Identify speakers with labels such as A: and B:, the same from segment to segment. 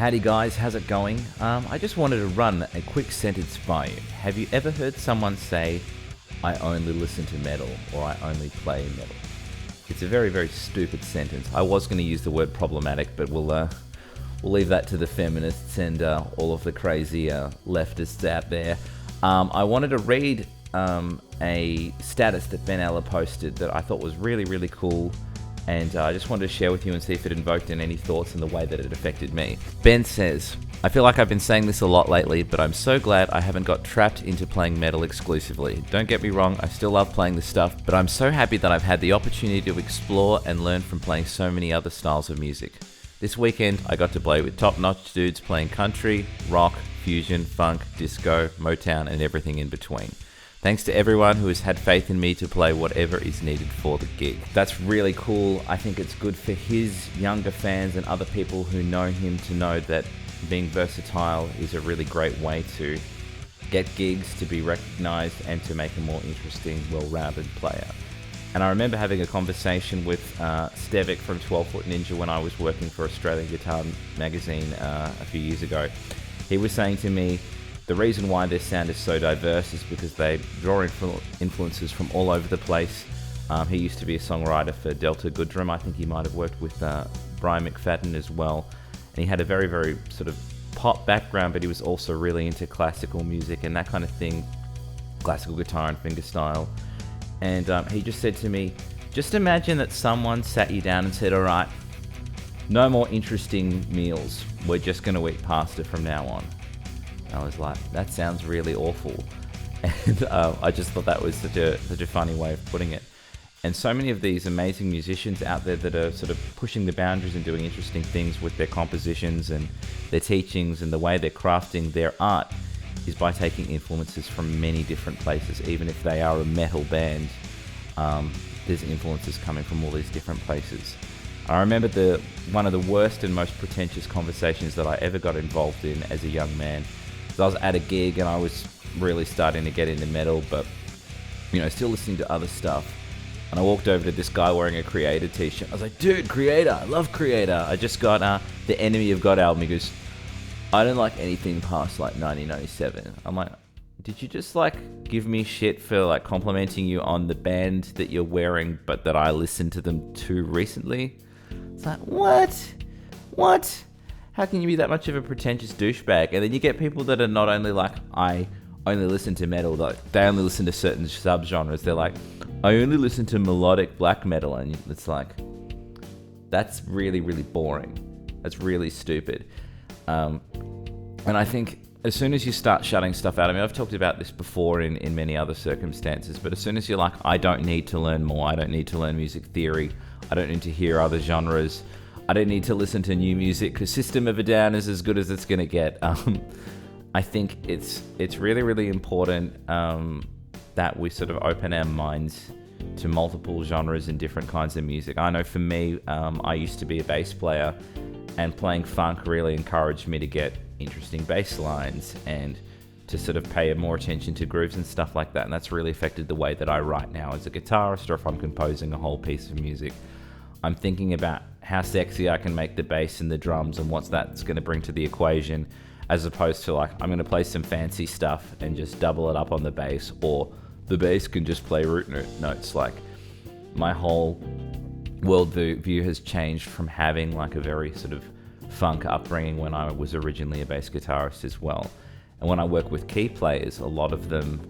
A: Howdy guys, how's it going? I just wanted to run a quick sentence by you. Have you ever heard someone say, I only listen to metal, or I only play metal? It's a very, very stupid sentence. I was going to use the word problematic, but we'll leave that to the feminists and all of the crazy leftists out there. I wanted to read a status that Ben Eller posted that I thought was really, really cool. And I just wanted to share with you and see if it invoked in any thoughts in the way that it affected me. Ben says, I feel like I've been saying this a lot lately, but I'm so glad I haven't got trapped into playing metal exclusively. Don't get me wrong, I still love playing this stuff, but I'm so happy that I've had the opportunity to explore and learn from playing so many other styles of music. This weekend, I got to play with top-notch dudes playing country, rock, fusion, funk, disco, Motown, and everything in between. Thanks to everyone who has had faith in me to play whatever is needed for the gig. That's really cool. I think it's good for his younger fans and other people who know him to know that being versatile is a really great way to get gigs, to be recognized, and to make a more interesting, well-rounded player. And I remember having a conversation with Stevic from 12 Foot Ninja when I was working for Australian Guitar Magazine a few years ago. He was saying to me, the reason why their sound is so diverse is because they draw influences from all over the place. He used to be a songwriter for Delta Goodrum. I think he might have worked with Brian McFadden as well. And he had a very, very sort of pop background, but he was also really into classical music and that kind of thing, classical guitar and fingerstyle. And he just said to me, just imagine that someone sat you down and said, all right, no more interesting meals. We're just going to eat pasta from now on. I was like, that sounds really awful. And I just thought that was such a funny way of putting it. And so many of these amazing musicians out there that are sort of pushing the boundaries and doing interesting things with their compositions and their teachings and the way they're crafting their art is by taking influences from many different places. Even if they are a metal band, there's influences coming from all these different places. I remember one of the worst and most pretentious conversations that I ever got involved in as a young man. So I was at a gig and I was really starting to get into metal, but still listening to other stuff. And I walked over to this guy wearing a Creator t-shirt. I was like, dude, Creator, I love Creator. I just got the Enemy of God album. He goes, I don't like anything past like 1997. I'm like, did you just give me shit for complimenting you on the band that you're wearing, but that I listened to them too recently? It's like, what? How can you be that much of a pretentious douchebag? And then you get people that are not only like, I only listen to metal, they only listen to certain subgenres. They're like, I only listen to melodic black metal. And it's like, that's really, really boring. That's really stupid. And I think as soon as you start shutting stuff out, I've talked about this before in many other circumstances, but as soon as you're like, I don't need to learn more, I don't need to learn music theory, I don't need to hear other genres, I don't need to listen to new music because System of a Down is as good as it's going to get. I think it's really, really important that we sort of open our minds to multiple genres and different kinds of music. I know for me, I used to be a bass player, and playing funk really encouraged me to get interesting bass lines and to sort of pay more attention to grooves and stuff like that. And that's really affected the way that I write now as a guitarist, or if I'm composing a whole piece of music. I'm thinking about how sexy I can make the bass and the drums and what that's going to bring to the equation, as opposed to I'm going to play some fancy stuff and just double it up on the bass, or the bass can just play root notes. My whole worldview has changed from having a very sort of funk upbringing when I was originally a bass guitarist as well. And when I work with key players, a lot of them,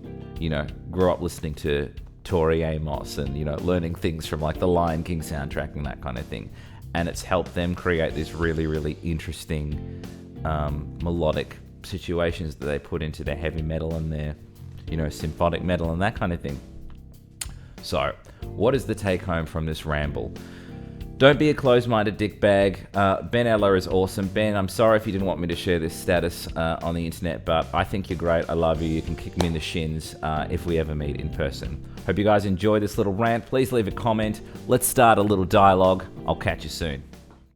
A: grew up listening to Tori Amos and, learning things from the Lion King soundtrack and that kind of thing. And it's helped them create these really, really interesting melodic situations that they put into their heavy metal and their, symphonic metal and that kind of thing. So, what is the take home from this ramble? Don't be a closed-minded dickbag. Ben Eller is awesome. Ben, I'm sorry if you didn't want me to share this status on the internet, but I think you're great. I love you. You can kick me in the shins if we ever meet in person. Hope you guys enjoy this little rant. Please leave a comment. Let's start a little dialogue. I'll catch you soon.